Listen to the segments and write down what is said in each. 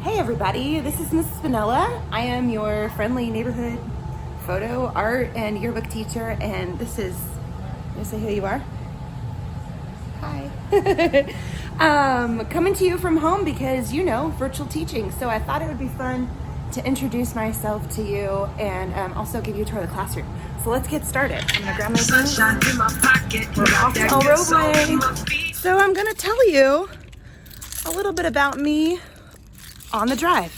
Hey everybody, this is Mrs. Vanilla. I am your friendly neighborhood photo, art, and yearbook teacher, and this is, you say who you are? Hi. Coming to you from home because, virtual teaching. So I thought it would be fun to introduce myself to you and also give you a tour of the classroom. So let's get started. I'm gonna grab my phone. We're off to El Roble. So I'm gonna tell you a little bit about me on the drive.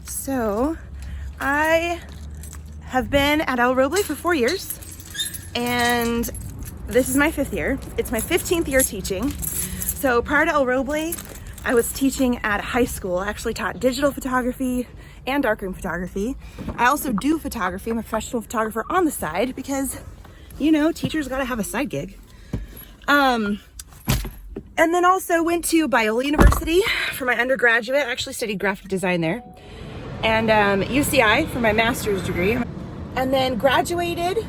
So I have been at El Roble for 4 years, and this is my 5th year. It's my 15th year teaching. So prior to El Roble, I was teaching at a high school. I actually taught digital photography and darkroom photography. I also do photography. I'm a professional photographer on the side because, teachers gotta have a side gig. And then also went to Biola University for my undergraduate. I actually studied graphic design there. And UCI for my master's degree. And then graduated,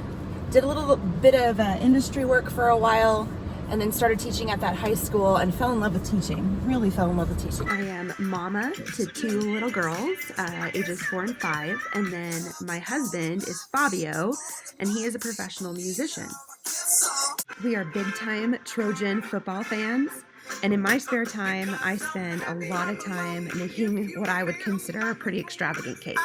did a little bit of industry work for a while, and then started teaching at that high school and fell in love with teaching. Really fell in love with teaching. I am mama to 2 little girls, ages 4 and 5. And then my husband is Fabio, and he is a professional musician. We are big time Trojan football fans, and in my spare time, I spend a lot of time making what I would consider a pretty extravagant cake.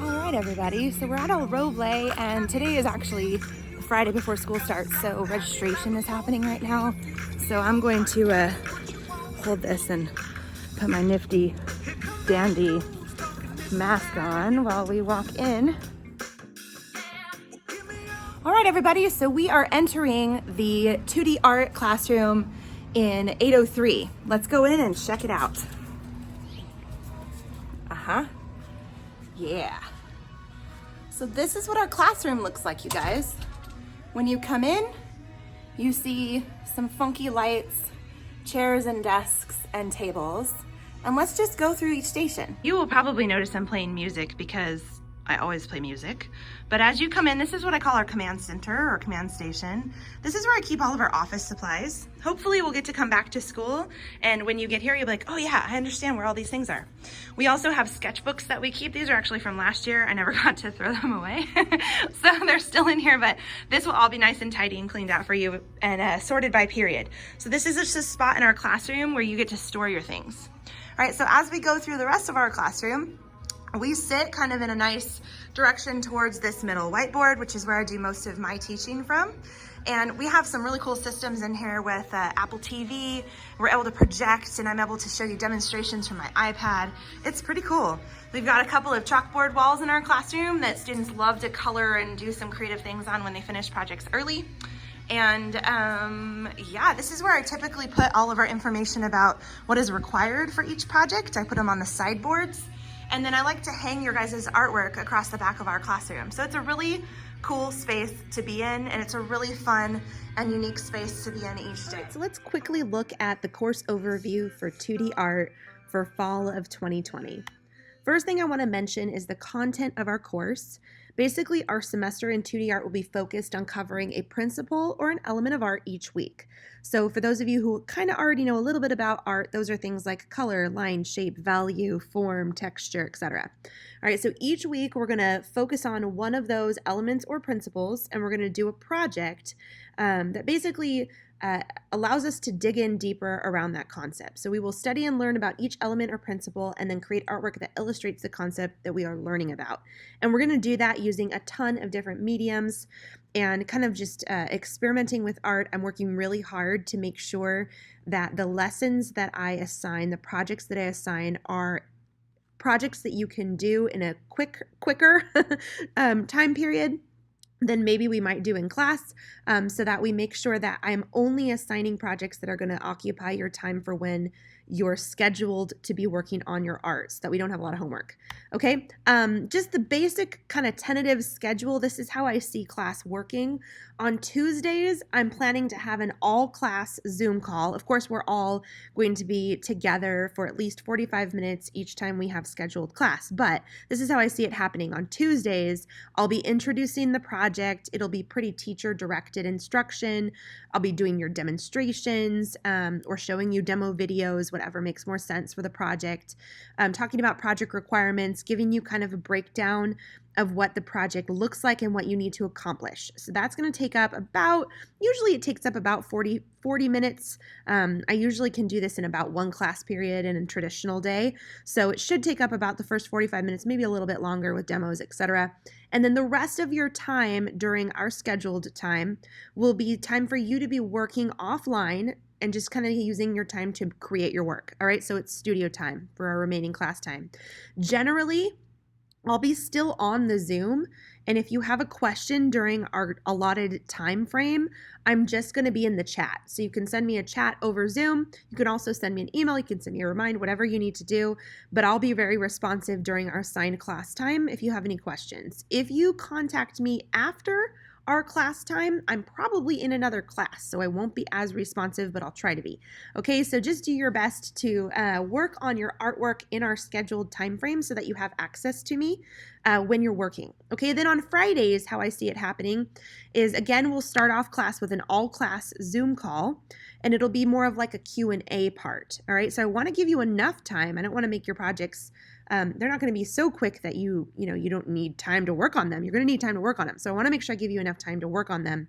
All right, everybody, so we're at El Roble, and today is actually the Friday before school starts, so registration is happening right now. So I'm going to hold this and put my nifty dandy mask on while we walk in. All right, everybody, so we are entering the 2D art classroom in 803. Let's go in and check it out. Yeah. So this is what our classroom looks like, you guys. When you come in, you see some funky lights, chairs and desks and tables. And let's just go through each station. You will probably notice I'm playing music because I always play music. But as you come in, this is what I call our command center or command station. This is where I keep all of our office supplies. Hopefully we'll get to come back to school, and when you get here, you'll be like, oh yeah, I understand where all these things are. We also have sketchbooks that we keep. These are actually from last year. I never got to throw them away. So they're still in here, but this will all be nice and tidy and cleaned out for you and sorted by period. So this is just a spot in our classroom where you get to store your things. All right, so as we go through the rest of our classroom, we sit kind of in a nice direction towards this middle whiteboard, which is where I do most of my teaching from. And we have some really cool systems in here with Apple TV. We're able to project, and I'm able to show you demonstrations from my iPad. It's pretty cool. We've got a couple of chalkboard walls in our classroom that students love to color and do some creative things on when they finish projects early. And yeah, this is where I typically put all of our information about what is required for each project. I put them on the sideboards. And then I like to hang your guys' artwork across the back of our classroom. So it's a really cool space to be in, and it's a really fun and unique space to be in each day. So let's quickly look at the course overview for 2D art for fall of 2020. First thing I want to mention is the content of our course. Basically, our semester in 2D art will be focused on covering a principle or an element of art each week. So for those of you who kind of already know a little bit about art, those are things like color, line, shape, value, form, texture, etc. All right, so each week we're going to focus on one of those elements or principles, and we're going to do a project that basically allows us to dig in deeper around that concept. So we will study and learn about each element or principle and then create artwork that illustrates the concept that we are learning about. And we're going to do that using a ton of different mediums and kind of just experimenting with art. I'm working really hard to make sure that the lessons that I assign, the projects that I assign, are projects that you can do in a quicker time period than maybe we might do in class, so that we make sure that I'm only assigning projects that are going to occupy your time for when you're scheduled to be working on your art so that we don't have a lot of homework. Okay, just the basic kind of tentative schedule. This is how I see class working. On Tuesdays, I'm planning to have an all-class Zoom call. Of course, we're all going to be together for at least 45 minutes each time we have scheduled class, but this is how I see it happening. On Tuesdays, I'll be introducing the project. It'll be pretty teacher-directed instruction. I'll be doing your demonstrations or showing you demo videos, whatever makes more sense for the project. Talking about project requirements, giving you kind of a breakdown of what the project looks like and what you need to accomplish. So that's going to take up usually it takes up about 40 minutes. I usually can do this in about one class period in a traditional day. So it should take up about the first 45 minutes, maybe a little bit longer with demos, etc. And then the rest of your time during our scheduled time will be time for you to be working offline and just kind of using your time to create your work. All right, so it's studio time for our remaining class time. Generally, I'll be still on the Zoom, and if you have a question during our allotted time frame, I'm just going to be in the chat. So you can send me a chat over Zoom. You can also send me an email. You can send me a reminder, whatever you need to do, but I'll be very responsive during our assigned class time if you have any questions. If you contact me after our class time, I'm probably in another class, so I won't be as responsive, but I'll try to be. Okay, so just do your best to work on your artwork in our scheduled time frame so that you have access to me when you're working. Okay, then on Fridays, how I see it happening is, again, we'll start off class with an all-class Zoom call, and it'll be more of like a Q&A part. All right, so I want to give you enough time. I don't want to make your projects they're not going to be so quick that you don't need time to work on them. You're going to need time to work on them. So I want to make sure I give you enough time to work on them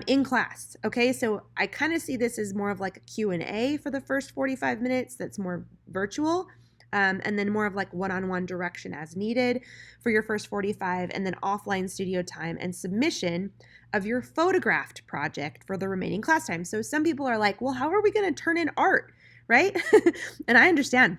in class. Okay, so I kind of see this as more of like a Q&A for the first 45 minutes. That's more virtual. And then more of like one-on-one direction as needed for your first 45, and then offline studio time and submission of your photographed project for the remaining class time. So some people are like, well, how are we going to turn in art, right? And I understand.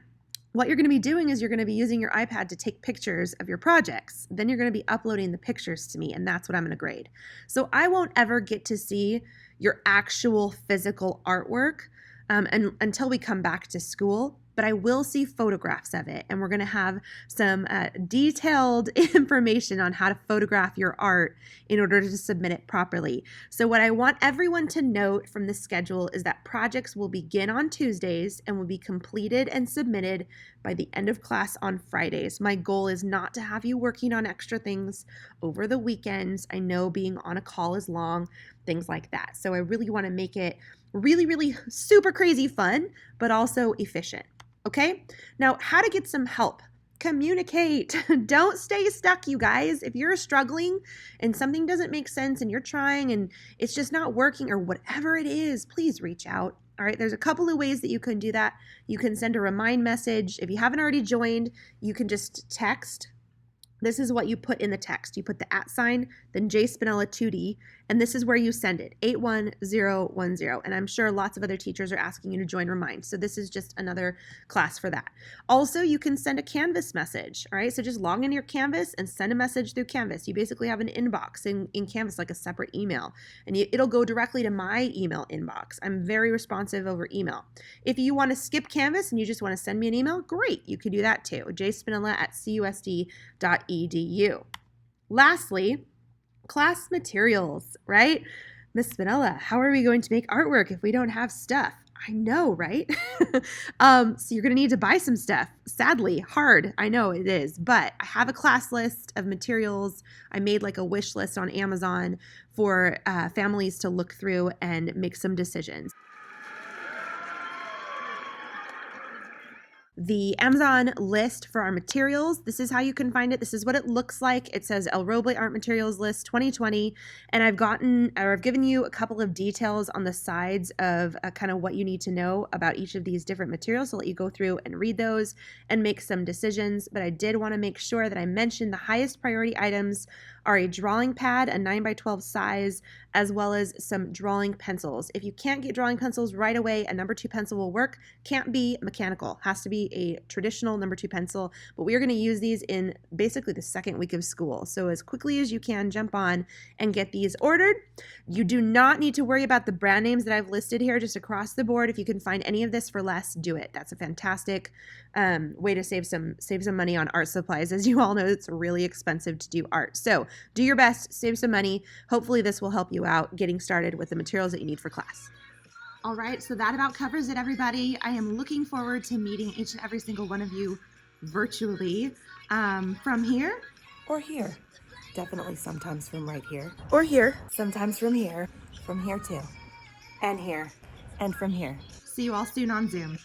What you're going to be doing is you're going to be using your iPad to take pictures of your projects. Then you're going to be uploading the pictures to me, and that's what I'm going to grade. So I won't ever get to see your actual physical artwork until we come back to school. But I will see photographs of it, and we're going to have some detailed information on how to photograph your art in order to submit it properly. So what I want everyone to note from the schedule is that projects will begin on Tuesdays and will be completed and submitted by the end of class on Fridays. My goal is not to have you working on extra things over the weekends. I know being on a call is long, things like that. So I really want to make it really, really super crazy fun, but also efficient. Okay, now how to get some help. Communicate. Don't stay stuck, you guys. If you're struggling and something doesn't make sense and you're trying and it's just not working or whatever it is, please reach out. All right, there's a couple of ways that you can do that. You can send a remind message. If you haven't already joined, you can just text. This is what you put in the text. You put the @, then jspinella2d, and this is where you send it, 81010. And I'm sure lots of other teachers are asking you to join Remind. So this is just another class for that. Also, you can send a Canvas message. All right, so just log into your Canvas and send a message through Canvas. You basically have an inbox in Canvas, like a separate email, and it'll go directly to my email inbox. I'm very responsive over email. If you want to skip Canvas and you just want to send me an email, great. You can do that too, jspinella@cusd.edu. Lastly, class materials, right? Miss Spinella, how are we going to make artwork if we don't have stuff? I know, right? So you're going to need to buy some stuff. Sadly, hard. I know it is, but I have a class list of materials. I made like a wish list on Amazon for families to look through and make some decisions. The Amazon list for our materials. This is how you can find it. This is what it looks like. It says El Roble Art Materials List 2020, and I've given you a couple of details on the sides of kind of what you need to know about each of these different materials. So I'll let you go through and read those and make some decisions. But I did want to make sure that I mentioned the highest priority items are a drawing pad, a 9x12 size, as well as some drawing pencils. If you can't get drawing pencils right away, a number 2 pencil will work. Can't be mechanical, has to be be a traditional number 2 pencil, but we are going to use these in basically the second week of school. So as quickly as you can, jump on and get these ordered. You do not need to worry about the brand names that I've listed here, just across the board. If you can find any of this for less, do it. That's a fantastic way to save some money on art supplies. As you all know, it's really expensive to do art. So do your best, save some money. Hopefully this will help you out getting started with the materials that you need for class. All right, so that about covers it, everybody. I am looking forward to meeting each and every single one of you virtually from here. Or here. Definitely sometimes from right here. Or here. Sometimes from here. From here too. And here. And from here. See you all soon on Zoom.